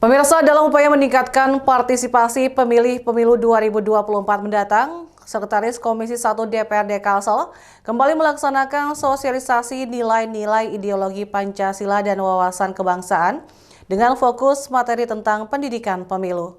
Pemirsa, dalam upaya meningkatkan partisipasi pemilih pemilu 2024 mendatang, Sekretaris Komisi 1 DPRD Kalsel kembali melaksanakan sosialisasi nilai-nilai ideologi Pancasila dan wawasan kebangsaan dengan fokus materi tentang pendidikan pemilu.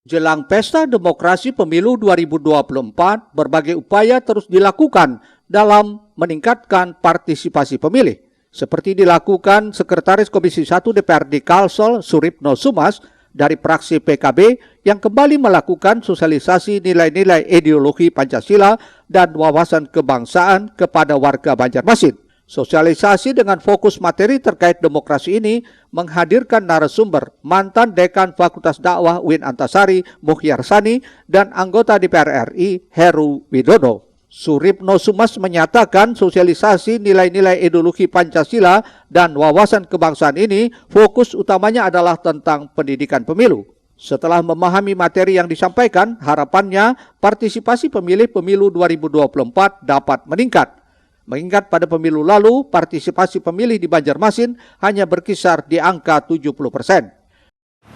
Jelang Pesta Demokrasi Pemilu 2024, berbagai upaya terus dilakukan dalam meningkatkan partisipasi pemilih. Seperti dilakukan Sekretaris Komisi 1 DPRD Kalsel, Suripno Sumas, dari fraksi PKB yang kembali melakukan sosialisasi nilai-nilai ideologi Pancasila dan wawasan kebangsaan kepada warga Banjarmasin. Sosialisasi dengan fokus materi terkait demokrasi ini menghadirkan narasumber mantan Dekan Fakultas Dakwah UIN Antasari Muhyarsani dan anggota DPR RI Heru Widodo. Suripno Sumas menyatakan sosialisasi nilai-nilai ideologi Pancasila dan wawasan kebangsaan ini fokus utamanya adalah tentang pendidikan pemilu. Setelah memahami materi yang disampaikan, harapannya partisipasi pemilih pemilu 2024 dapat meningkat. Mengingat pada pemilu lalu, partisipasi pemilih di Banjarmasin hanya berkisar di angka 70%.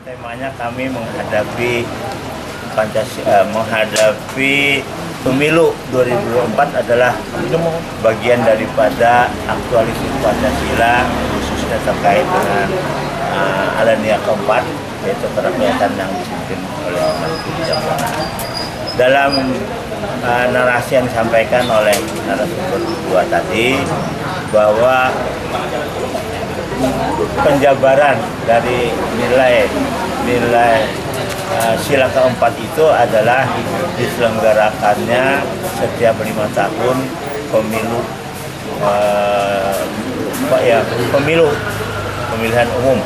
Temanya kami menghadapi Pemilu 2024 adalah bagian daripada aktualisasi Pancasila, khususnya terkait dengan alinea keempat, yaitu kerakyatan yang dipimpin oleh Menteri Bijaksana. Dalam narasi yang disampaikan oleh narasumber kedua tadi, bahwa penjabaran dari nilai sila keempat itu adalah diselenggarakannya setiap 5 tahun pemilihan umum.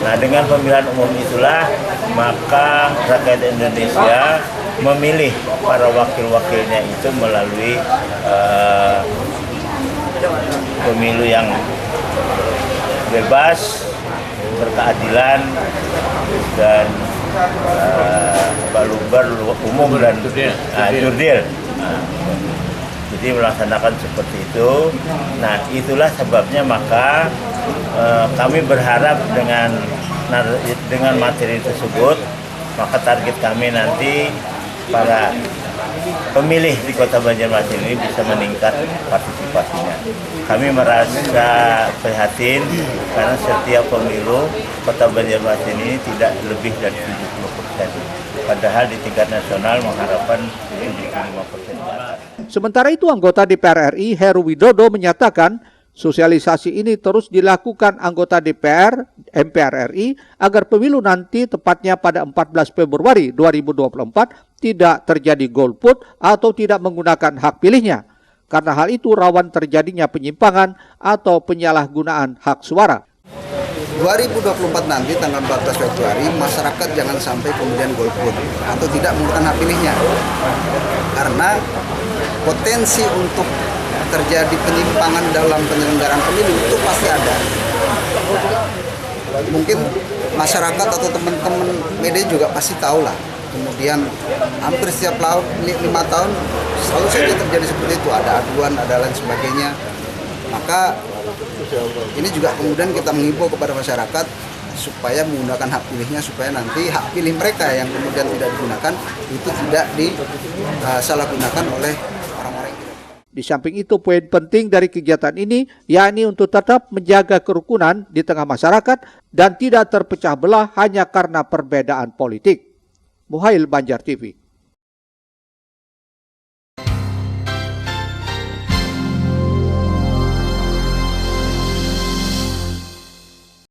Nah, dengan pemilihan umum itulah maka rakyat Indonesia memilih para wakil-wakilnya itu melalui pemilu yang bebas, berkeadilan, dan umum dan jurdil. Jadi melaksanakan seperti itu. Nah, itulah sebabnya maka kami berharap dengan materi tersebut, maka target kami nanti para pemilih di Kota Banjarmasin ini bisa meningkat partisipasinya. Kami merasa prihatin karena setiap pemilu Kota Banjarmasin ini tidak lebih dari 70%. Padahal di tingkat nasional mengharapkan 75%. Sementara itu, anggota DPR RI Heru Widodo menyatakan sosialisasi ini terus dilakukan anggota DPR MPR RI agar pemilu nanti tepatnya pada 14 Februari 2024 tidak terjadi golput atau tidak menggunakan hak pilihnya. Karena hal itu rawan terjadinya penyimpangan atau penyalahgunaan hak suara. 2024 nanti tanggal 14 Februari masyarakat jangan sampai kemudian golput atau tidak menggunakan hak pilihnya. Karena potensi untuk terjadi penyimpangan dalam penyelenggaraan pemilu itu pasti ada. Mungkin masyarakat atau teman-teman media juga pasti tahu lah. Kemudian hampir setiap 5 tahun selalu saja terjadi seperti itu, ada aduan, ada lain sebagainya. Maka ini juga kemudian kita menghimbau kepada masyarakat supaya menggunakan hak pilihnya, supaya nanti hak pilih mereka yang kemudian tidak digunakan itu tidak disalahgunakan oleh orang-orang yang tidak. Di samping itu, poin penting dari kegiatan ini yakni untuk tetap menjaga kerukunan di tengah masyarakat dan tidak terpecah belah hanya karena perbedaan politik. Muhail Banjar TV.